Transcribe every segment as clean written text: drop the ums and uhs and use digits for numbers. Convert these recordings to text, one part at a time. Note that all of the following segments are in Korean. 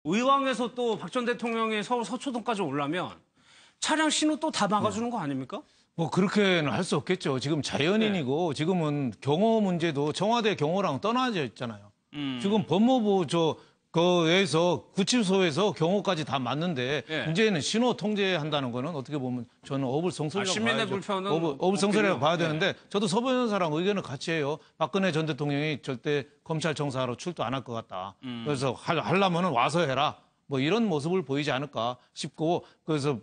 의왕에서 또 박 전 대통령이 서울 서초동까지 오려면 차량 신호 또 다 막아주는 거 아닙니까? 뭐 그렇게는 할 수 없겠죠. 지금 자연인이고 지금은 경호 문제도 청와대 경호랑 떠나져 있잖아요. 지금 법무부 거에서 구치소에서 경호까지 다 맞는데 문제는 신호 통제한다는 거는 어떻게 보면 저는 어불성설이라고 시민의 불편은 어불성설이라고 봐야 되는데 저도 서 변호사랑 의견을 같이 해요. 박근혜 전 대통령이 절대 검찰 청사로 출두 안 할 것 같다. 그래서 하려면은 와서 해라. 뭐 이런 모습을 보이지 않을까 싶고 그래서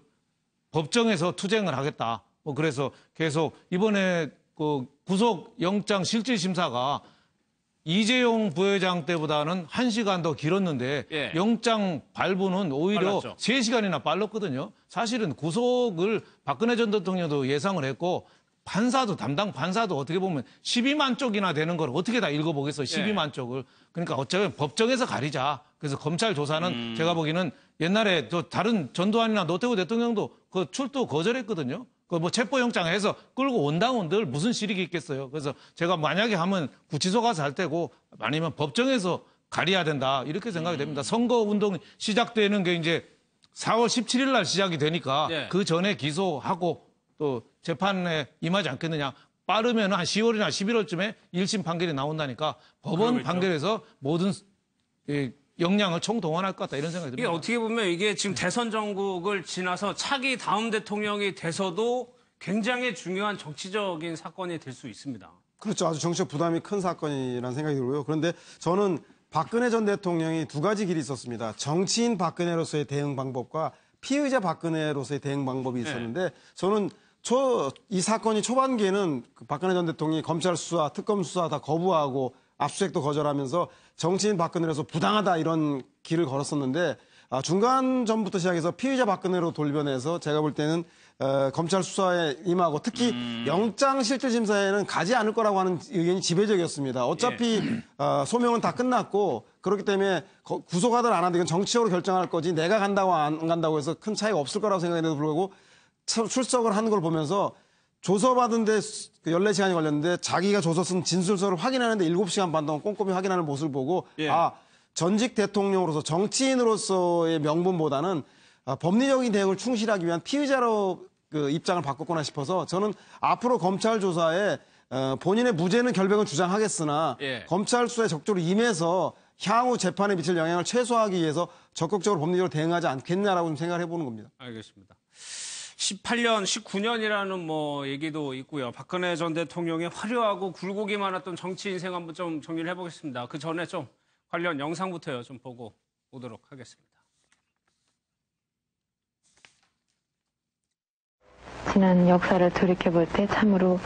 법정에서 투쟁을 하겠다. 뭐 그래서 계속 이번에 그 구속 영장 실질 심사가 이재용 부회장 때보다는 1시간 더 길었는데 영장 발부는 오히려 빨랐죠. 3시간이나 빨랐거든요. 사실은 구속을 박근혜 전 대통령도 예상을 했고 담당 판사도 어떻게 보면 12만 쪽이나 되는 걸 어떻게 다 읽어보겠어요. 12만 쪽을. 그러니까 어차피 법정에서 가리자. 그래서 검찰 조사는 제가 보기에는 옛날에 또 다른 전두환이나 노태우 대통령도 그 출두 거절했거든요. 그 뭐 체포영장해서 끌고 온다면 늘 무슨 실익이 있겠어요. 그래서 제가 만약에 하면 구치소 가서 할 테고 아니면 법정에서 가려야 된다. 이렇게 생각이 됩니다. 선거운동이 시작되는 게 이제 4월 17일 날 시작이 되니까 그 전에 기소하고 또 재판에 임하지 않겠느냐. 빠르면 한 10월이나 11월쯤에 1심 판결이 나온다니까 법원 그러겠죠. 판결에서 모든 역량을 총동원할 것 같다 이런 생각이 이게 듭니다. 어떻게 보면 이게 지금 대선 전국을 지나서 차기 다음 대통령이 돼서도 굉장히 중요한 정치적인 사건이 될 수 있습니다. 그렇죠. 아주 정치적 부담이 큰 사건이라는 생각이 들고요. 그런데 저는 박근혜 전 대통령이 두 가지 길이 있었습니다. 정치인 박근혜로서의 대응 방법과 피의자 박근혜로서의 대응 방법이 있었는데 저는 이 사건이 초반기에는 박근혜 전 대통령이 검찰 수사, 특검 수사 다 거부하고 압수수색도 거절하면서 정치인 박근혜로서 부당하다 이런 길을 걸었었는데 중간 전부터 시작해서 피의자 박근혜로 돌변해서 제가 볼 때는 검찰 수사에 임하고 특히 영장 실질 심사에는 가지 않을 거라고 하는 의견이 지배적이었습니다. 어차피 소명은 다 끝났고 그렇기 때문에 구속하든 안 하든 이건 정치적으로 결정할 거지 내가 간다고 안 간다고 해서 큰 차이가 없을 거라고 생각했는데도 불구하고 출석을 하는 걸 보면서 조서받은 데 14시간이 걸렸는데 자기가 조서 쓴 진술서를 확인하는데 7시간 반 동안 꼼꼼히 확인하는 모습을 보고 전직 대통령으로서 정치인으로서의 명분보다는 법리적인 대응을 충실하기 위한 피의자로 그 입장을 바꿨구나 싶어서 저는 앞으로 검찰 조사에 본인의 무죄는 결백은 주장하겠으나 검찰 수사에 적극적으로 임해서 향후 재판에 미칠 영향을 최소화하기 위해서 적극적으로 법리적으로 대응하지 않겠냐라고 좀 생각을 해보는 겁니다. 알겠습니다. 18년, 19년이라는 뭐 얘기도 있고요. 박근혜 전 대통령의 화려하고 굴곡이 많았던 정치 인생 한번 좀 정리를 해보겠습니다. 그 전에 좀 관련 영상부터요. 좀 보고 오도록 하겠습니다. 지난 역사를 돌이켜볼 때 참으로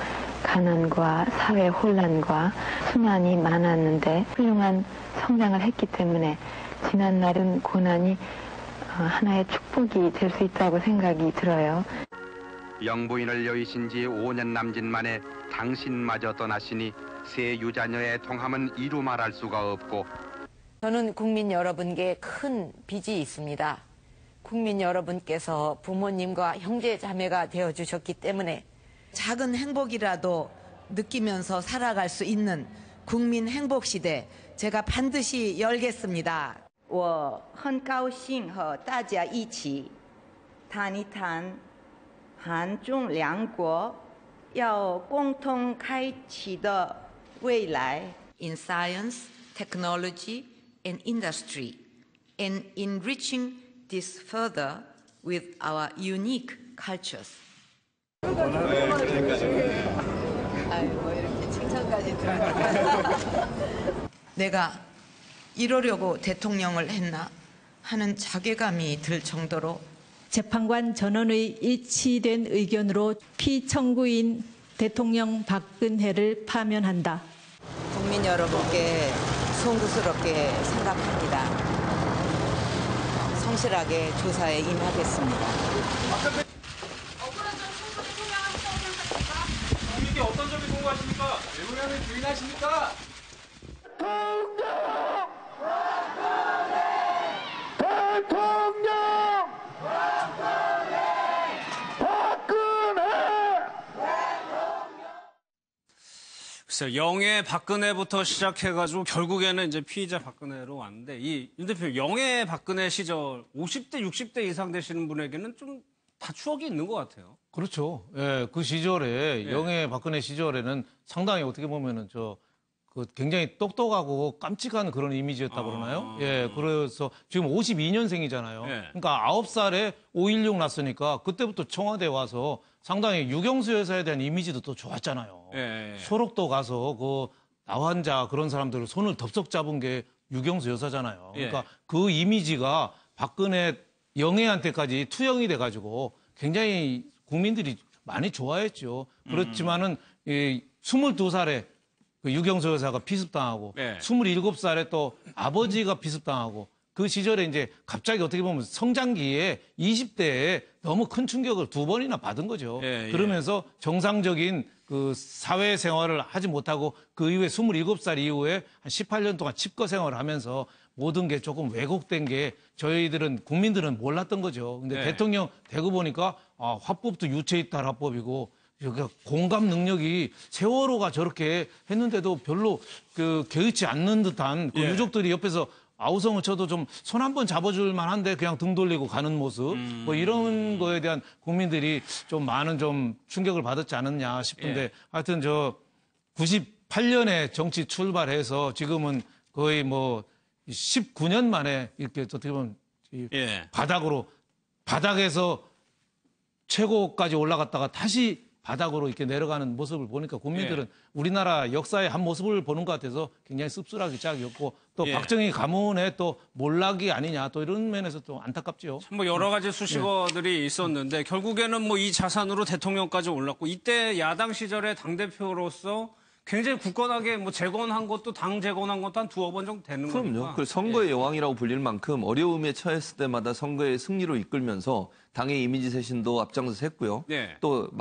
가난과 사회 혼란과 수난이 많았는데 훌륭한 성장을 했기 때문에 지난날은 고난이 하나의 축복이 될 수 있다고 생각이 들어요. 영부인을 여의신 지 5년 남짓 만에 당신마저 떠나시니 세 유자녀의 통함은 이루 말할 수가 없고 저는 국민 여러분께 큰 빚이 있습니다. 국민 여러분께서 부모님과 형제 자매가 되어주셨기 때문에 작은 행복이라도 느끼면서 살아갈 수 있는 국민 행복시대 제가 반드시 열겠습니다. 我很高兴和大家一起谈一谈韩中两国要共同开启的未来。 In science, technology, and industry, and enriching this further with our unique cultures. 아이고 이렇게 칭찬까지 들어요. 내가 이러려고 대통령을 했나 하는 자괴감이 들 정도로 재판관 전원의 일치된 의견으로 피청구인 대통령 박근혜를 파면한다. 국민 여러분께 송구스럽게 생각합니다. 성실하게 조사에 임하겠습니다. 국민께 어떤 점이 궁금하십니까? 외국인을 부인하십니까? 글쎄요, 영예 박근혜부터 시작해가지고 결국에는 이제 피의자 박근혜로 왔는데 윤 대표 영예 박근혜 시절 50대, 60대 이상 되시는 분에게는 좀 다 추억이 있는 것 같아요. 그렇죠. 예, 그 시절에 예. 영예 박근혜 시절에는 상당히 어떻게 보면은 그 굉장히 똑똑하고 깜찍한 그런 이미지였다고 그러나요? 예, 그래서 지금 52년생이잖아요. 예. 그러니까 9살에 5.16 났으니까 그때부터 청와대 와서 상당히 유경수 여사에 대한 이미지도 또 좋았잖아요. 예. 소록도 가서 그 나환자 그런 사람들을 손을 덥석 잡은 게 유경수 여사잖아요. 그러니까 그 이미지가 박근혜 영예한테까지 투영이 돼가지고 굉장히 국민들이 많이 좋아했죠. 그렇지만은 22살에 그 유경수 여사가 피습당하고 27살에 또 아버지가 피습당하고 그 시절에 이제 갑자기 어떻게 보면 성장기에 20대에 너무 큰 충격을 2번이나 받은 거죠. 그러면서 정상적인 그 사회생활을 하지 못하고 그 이후에 27살 이후에 한 18년 동안 칩거 생활을 하면서 모든 게 조금 왜곡된 게 저희들은 국민들은 몰랐던 거죠. 근데 대통령 되고 보니까 화법도 유체이탈 화법이고 그러니까 공감 능력이 세월호가 저렇게 했는데도 별로 그 개의치 않는 듯한 그 유족들이 옆에서 아우성을 쳐도 좀 손 한 번 잡아줄 만한데 그냥 등 돌리고 가는 모습 뭐 이런 거에 대한 국민들이 좀 많은 좀 충격을 받았지 않았냐 싶은데 하여튼 저 98년에 정치 출발해서 지금은 거의 뭐 19년 만에 이렇게 어떻게 보면 바닥에서 최고까지 올라갔다가 다시 바닥으로 이렇게 내려가는 모습을 보니까 국민들은 우리나라 역사의 한 모습을 보는 것 같아서 굉장히 씁쓸하기 짝이었고 또 박정희 가문의 또 몰락이 아니냐 또 이런 면에서 또 안타깝죠. 뭐 여러 가지 수식어들이 있었는데 결국에는 뭐 이 자산으로 대통령까지 올랐고 이때 야당 시절에 당대표로서 굉장히 굳건하게 뭐 재건한 것도 당 재건한 것도 한 2번 정도 되는 거니까. 그럼요. 그 선거의 여왕이라고 불릴 만큼 어려움에 처했을 때마다 선거의 승리로 이끌면서 당의 이미지 쇄신도 앞장서서 했고요. 또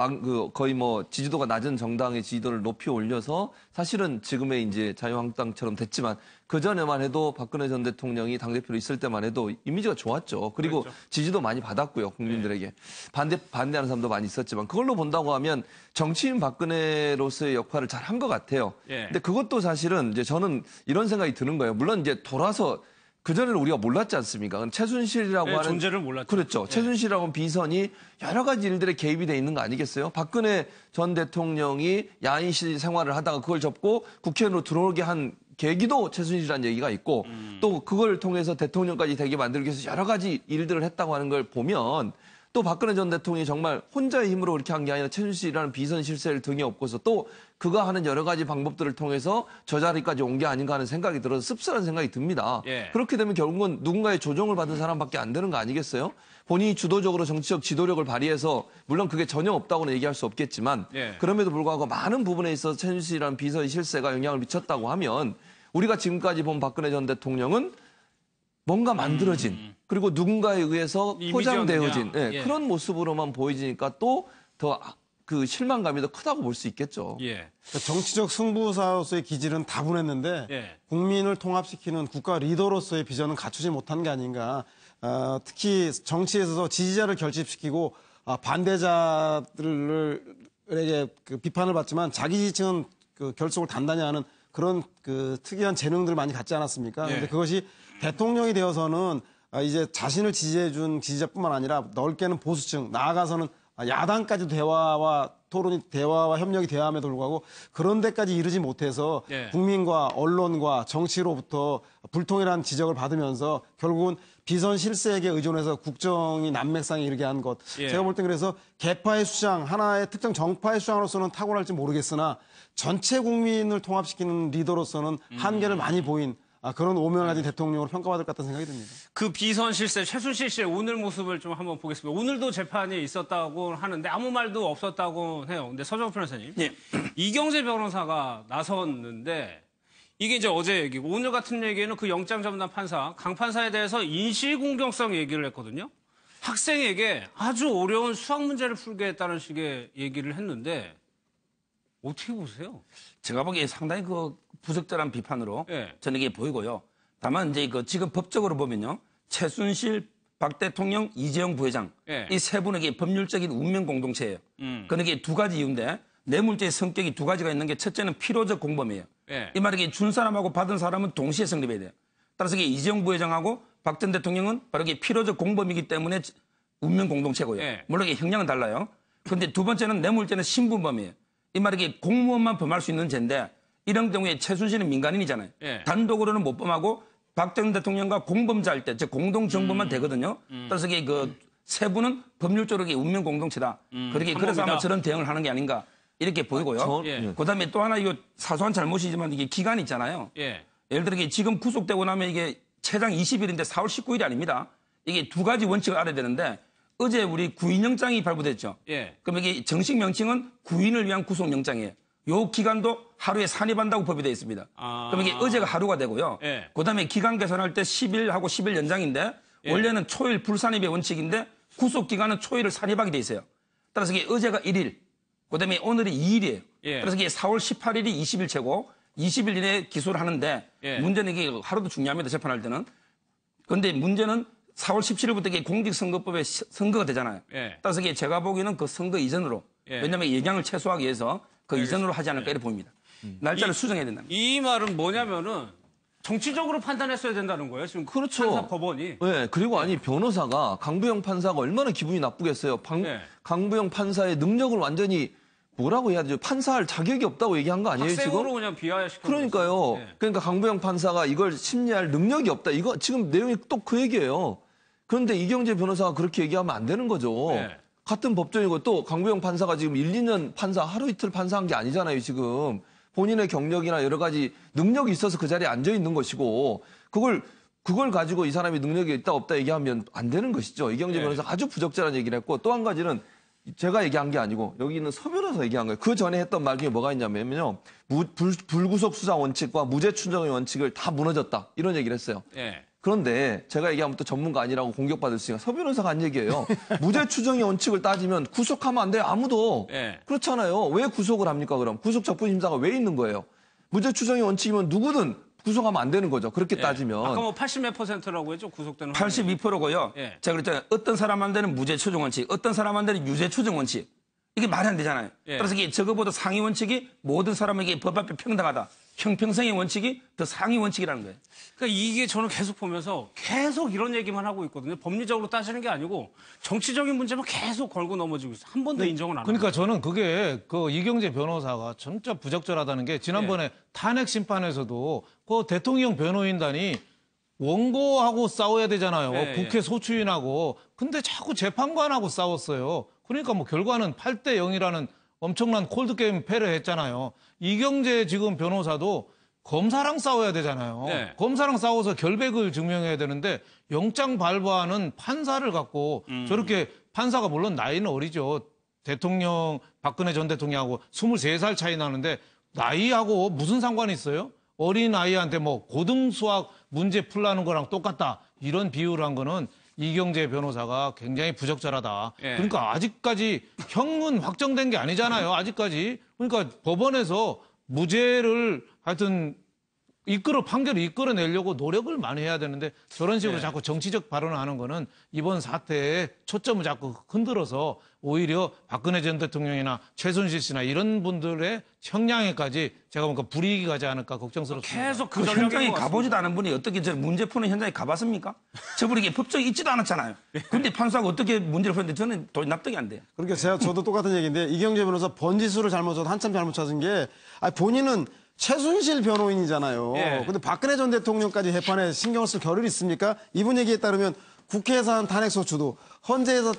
거의 뭐 지지도가 낮은 정당의 지지도를 높이 올려서 사실은 지금의 이제 자유한국당처럼 됐지만 그 전에만 해도 박근혜 전 대통령이 당대표로 있을 때만 해도 이미지가 좋았죠. 그리고 지지도 많이 받았고요. 국민들에게. 반대하는 사람도 많이 있었지만 그걸로 본다고 하면 정치인 박근혜로서의 역할을 잘 한 것 같아요. 근데 그것도 사실은 이제 저는 이런 생각이 드는 거예요. 물론 이제 돌아서 그전에는 우리가 몰랐지 않습니까? 최순실이라고 하는 존재를 몰랐죠. 그렇죠. 최순실이라고 하는 비선이 여러 가지 일들에 개입이 돼 있는 거 아니겠어요? 박근혜 전 대통령이 야인시 생활을 하다가 그걸 접고 국회의원으로 들어오게 한 계기도 최순실이라는 얘기가 있고 또 그걸 통해서 대통령까지 되게 만들기 위해서 여러 가지 일들을 했다고 하는 걸 보면 또 박근혜 전 대통령이 정말 혼자의 힘으로 그렇게 한 게 아니라 최순실이라는 비선 실세를 등에 업고서 또 그가 하는 여러 가지 방법들을 통해서 저 자리까지 온 게 아닌가 하는 생각이 들어서 씁쓸한 생각이 듭니다. 그렇게 되면 결국은 누군가의 조정을 받은 사람밖에 안 되는 거 아니겠어요? 본인이 주도적으로 정치적 지도력을 발휘해서 물론 그게 전혀 없다고는 얘기할 수 없겠지만 그럼에도 불구하고 많은 부분에 있어서 최순실이라는 비선 실세가 영향을 미쳤다고 하면 우리가 지금까지 본 박근혜 전 대통령은 뭔가 만들어진 그리고 누군가에 의해서 포장되어진 그런 모습으로만 보여지니까 또 더 그 실망감이 더 크다고 볼 수 있겠죠. 그러니까 정치적 승부사로서의 기질은 다분했는데 국민을 통합시키는 국가 리더로서의 비전은 갖추지 못한 게 아닌가. 특히 정치에서 지지자를 결집시키고 반대자들에게 그 비판을 받지만 자기 지지층은 그 결속을 단단히 하는 그런 그 특이한 재능들을 많이 갖지 않았습니까? 그런데 그것이 대통령이 되어서는 이제 자신을 지지해준 지지자뿐만 아니라 넓게는 보수층, 나아가서는 야당까지 대화와 협력이 되어야함에도 불구하고 그런 데까지 이르지 못해서 국민과 언론과 정치로부터 불통이라는 지적을 받으면서 결국은 비선 실세에게 의존해서 국정이 난맥상에 이르게 한 것. 제가 볼 땐 그래서 개파의 수장, 하나의 특정 정파의 수장으로서는 탁월할지 모르겠으나 전체 국민을 통합시키는 리더로서는 한계를 많이 보인 그런 오명을 가진 대통령으로 평가받을 것 같다는 생각이 듭니다. 그 비선 실세, 최순실 씨의 오늘 모습을 좀 한번 보겠습니다. 오늘도 재판이 있었다고 하는데 아무 말도 없었다고 해요. 근데 서정훈 변호사님, 이경재 변호사가 나섰는데 이게 이제 어제 얘기고 오늘 같은 얘기는 그 영장 전담 판사, 강 판사에 대해서 인시공정성 얘기를 했거든요. 학생에게 아주 어려운 수학 문제를 풀게 했다는 식의 얘기를 했는데 어떻게 보세요? 제가 보기에 상당히 그 부적절한 비판으로 저는 이게 보이고요. 다만 이제 그 지금 법적으로 보면요. 최순실, 박 대통령, 이재용 부회장 이 세 분에게 법률적인 운명 공동체예요. 그런데 이게 두 가지 이유인데 뇌물죄의 성격이 두 가지가 있는 게 첫째는 필요적 공범이에요. 예. 이 말이 준 사람하고 받은 사람은 동시에 성립해야 돼요. 따라서 이게 이재용 부회장하고 박 전 대통령은 바로 이게 필요적 공범이기 때문에 운명 공동체고요. 예. 물론 이게 형량은 달라요. 그런데 두 번째는 뇌물죄는 신분범이에요. 이 말이 이게 공무원만 범할 수 있는 죄인데 이런 경우에 최순실은 민간인이잖아요. 예. 단독으로는 못 범하고 박 전 대통령과 공범자 할 때, 즉 공동정범만 되거든요. 따라서 이게 그 세 분은 법률적으로 운명 공동체다. 그래서 아마 저런 대응을 하는 게 아닌가 이렇게 보이고요. 예. 그다음에 또 하나 이거 사소한 잘못이지만 이게 기간이 있잖아요. 예. 예를 들어 이게 지금 구속되고 나면 이게 최장 20일인데 4월 19일이 아닙니다. 이게 두 가지 원칙을 알아야 되는데 어제 우리 구인영장이 발부됐죠. 예. 그럼 이게 정식 명칭은 구인을 위한 구속영장이에요. 요 기간도 하루에 산입한다고 법이 되어 있습니다. 그럼 이게 어제가 하루가 되고요. 예. 그다음에 기간 계산할 때 10일하고 10일 연장인데 예. 원래는 초일 불산입의 원칙인데 구속 기간은 초일을 산입하게 돼 있어요. 따라서 이게 어제가 1일, 그다음에 오늘이 2일이에요. 예. 그래서 이게 4월 18일이 20일째고 20일 이내에 기소를 하는데 예. 문제는 이게 하루도 중요합니다. 재판할 때는. 그런데 문제는 4월 17일부터 이게 공직선거법에 선거가 되잖아요. 예. 따라서 이게 제가 보기에는 그 선거 이전으로 예. 왜냐하면 예량을 최소화하기 위해서 그 이전으로 하지 않을까 이렇게 보입니다. 날짜를 수정해야 된다. 이 말은 뭐냐면은 정치적으로 판단했어야 된다는 거예요. 지금 그렇죠. 판사 법원이. 네, 그리고 아니 변호사가 강부영 판사가 얼마나 기분이 나쁘겠어요. 네. 강부영 판사의 능력을 완전히 뭐라고 해야 되죠? 판사할 자격이 없다고 얘기한 거 아니에요, 학생으로 지금? 그냥 비하시켜. 그러니까요. 네. 그러니까 강부영 판사가 이걸 심리할 능력이 없다. 이거 지금 내용이 또 그 얘기예요. 그런데 이경재 변호사가 그렇게 얘기하면 안 되는 거죠. 네. 같은 법정이고 또 강부영 판사가 지금 1, 2년 판사 하루 이틀 판사한 게 아니잖아요, 지금. 본인의 경력이나 여러 가지 능력이 있어서 그 자리에 앉아 있는 것이고 그걸 가지고 이 사람이 능력이 있다 없다 얘기하면 안 되는 것이죠. 이경재 변호사 아주 부적절한 얘기를 했고 또 한 가지는 제가 얘기한 게 아니고 여기 있는 서 변호사 얘기한 거예요. 그 전에 했던 말 중에 뭐가 있냐면요. 불구속 수사 원칙과 무죄 추정의 원칙을 다 무너졌다. 이런 얘기를 했어요. 예. 그런데 제가 얘기하면 또 전문가 아니라고 공격받을 수 있으니까 서 변호사가 한 얘기예요. 무죄 추정의 원칙을 따지면 구속하면 안 돼요. 아무도. 예. 그렇잖아요. 왜 구속을 합니까 그럼? 구속 적부심사가 왜 있는 거예요? 무죄 추정의 원칙이면 누구든 구속하면 안 되는 거죠. 그렇게 따지면. 아까 뭐 80몇 %라고 했죠. 구속되는 82%고요. 예. 제가 그랬잖아요. 어떤 사람한테는 무죄 추정 원칙, 어떤 사람한테는 유죄 추정 원칙. 이게 말이 안 되잖아요. 예. 그래서 이게 저거보다 상위 원칙이 모든 사람에게 법 앞에 평등하다. 형평성의 원칙이 더 상위 원칙이라는 거예요. 그러니까 이게 저는 계속 보면서 계속 이런 얘기만 하고 있거든요. 법리적으로 따지는 게 아니고 정치적인 문제만 계속 걸고 넘어지고 있어요. 한 번도 인정은 안 하고. 그러니까 저는 그게 그 이경재 변호사가 진짜 부적절하다는 게 지난번에 탄핵 심판에서도 그 대통령 변호인단이 원고하고 싸워야 되잖아요. 예, 국회 예. 소추인하고. 근데 자꾸 재판관하고 싸웠어요. 그러니까 뭐 결과는 8대 0이라는 엄청난 콜드게임 패를 했잖아요. 이경재 지금 변호사도 검사랑 싸워야 되잖아요. 네. 검사랑 싸워서 결백을 증명해야 되는데 영장 발부하는 판사를 갖고 저렇게 판사가 물론 나이는 어리죠. 대통령 박근혜 전 대통령하고 23살 차이 나는데 나이하고 무슨 상관이 있어요? 어린 아이한테 뭐 고등 수학 문제 풀라는 거랑 똑같다. 이런 비유를 한 거는 이경재 변호사가 굉장히 부적절하다. 예. 그러니까 아직까지 형은 확정된 게 아니잖아요. 아직까지. 그러니까 법원에서 무죄를 하여튼 판결을 이끌어내려고 노력을 많이 해야 되는데 저런 식으로 네. 자꾸 정치적 발언을 하는 거는 이번 사태에 초점을 자꾸 흔들어서 오히려 박근혜 전 대통령이나 최순실 씨나 이런 분들의 형량에까지 제가 보니까 불이익이 가지 않을까 걱정스럽습니다. 계속 그 현장에 가보지도 않은 분이 어떻게 저 문제 푸는 현장에 가봤습니까? 저분이 이게 법정에 있지도 않았잖아요. 근데 판사가 어떻게 문제를 푸는데 저는 도저히 납득이 안 돼요. 그러니까 저도 똑같은 얘기인데 이경재 변호사 번지수를 잘못 찾아 한참 잘못 찾은 게 본인은 최순실 변호인이잖아요. 예. 근데 박근혜 전 대통령까지 재판에 신경을 쓸 겨를이 있습니까? 이분 얘기에 따르면 국회에서 한 탄핵 소추도 헌재에서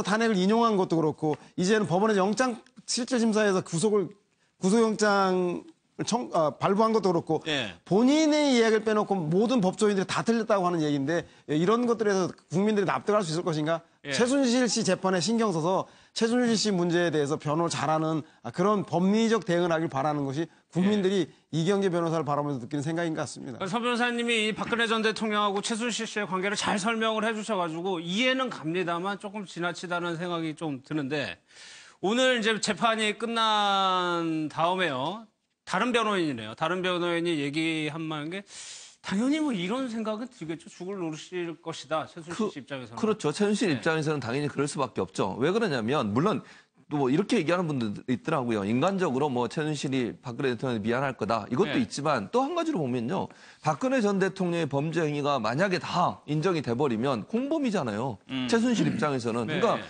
탄핵을 인용한 것도 그렇고 이제는 법원에서 영장 실질심사에서 구속영장을 발부한 것도 그렇고 예. 본인의 이야기를 빼놓고 모든 법조인들이 다 틀렸다고 하는 얘기인데 이런 것들에서 국민들이 납득할 수 있을 것인가? 예. 최순실 씨 재판에 신경 써서 최순실 씨 문제에 대해서 변호를 잘하는 그런 법리적 대응을 하길 바라는 것이 국민들이 이경재 변호사를 바라보면서 느끼는 생각인 것 같습니다. 서 변호사님이 이 박근혜 전 대통령하고 최순실 씨의 관계를 잘 설명을 해주셔가지고 이해는 갑니다만 조금 지나치다는 생각이 좀 드는데 오늘 이제 재판이 끝난 다음에요. 다른 변호인이네요. 다른 변호인이 얘기한 게 당연히 뭐 이런 생각은 들겠죠. 죽을 노릇일 것이다. 최순실 씨 입장에서는. 그렇죠. 최순실 입장에서는 당연히 그럴 수밖에 없죠. 왜 그러냐면 물론 또 뭐 이렇게 얘기하는 분들 있더라고요. 인간적으로 뭐 최순실이 박근혜 대통령이 미안할 거다. 이것도 네. 있지만 또 한 가지로 보면요. 박근혜 전 대통령의 범죄 행위가 만약에 다 인정이 돼버리면 공범이잖아요. 최순실 입장에서는. 네. 그러니까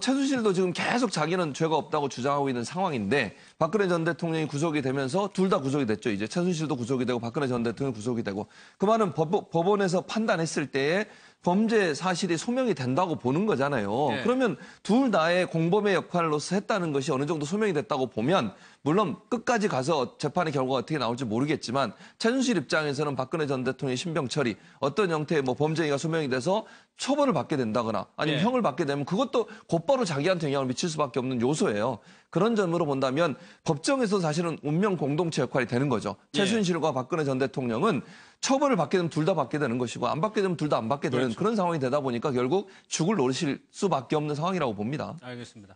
최순실도 지금 계속 자기는 죄가 없다고 주장하고 있는 상황인데 박근혜 전 대통령이 구속이 되면서 둘 다 구속이 됐죠. 이제 최순실도 구속이 되고 박근혜 전 대통령이 구속이 되고 그 말은 법원에서 판단했을 때에 범죄 사실이 소명이 된다고 보는 거잖아요. 네. 그러면 둘 다의 공범의 역할로서 했다는 것이 어느 정도 소명이 됐다고 보면 물론 끝까지 가서 재판의 결과가 어떻게 나올지 모르겠지만 최순실 입장에서는 박근혜 전 대통령의 신병 처리 어떤 형태의 뭐 범죄가 소명이 돼서 처벌을 받게 된다거나 아니면 네. 형을 받게 되면 그것도 곧바로 자기한테 영향을 미칠 수밖에 없는 요소예요. 그런 점으로 본다면 법정에서 사실은 운명 공동체 역할이 되는 거죠. 예. 최순실과 박근혜 전 대통령은 처벌을 받게 되면 둘 다 받게 되는 것이고 안 받게 되면 둘 다 안 받게 되는 그렇죠. 그런 상황이 되다 보니까 결국 죽을 노리실 수밖에 없는 상황이라고 봅니다. 알겠습니다.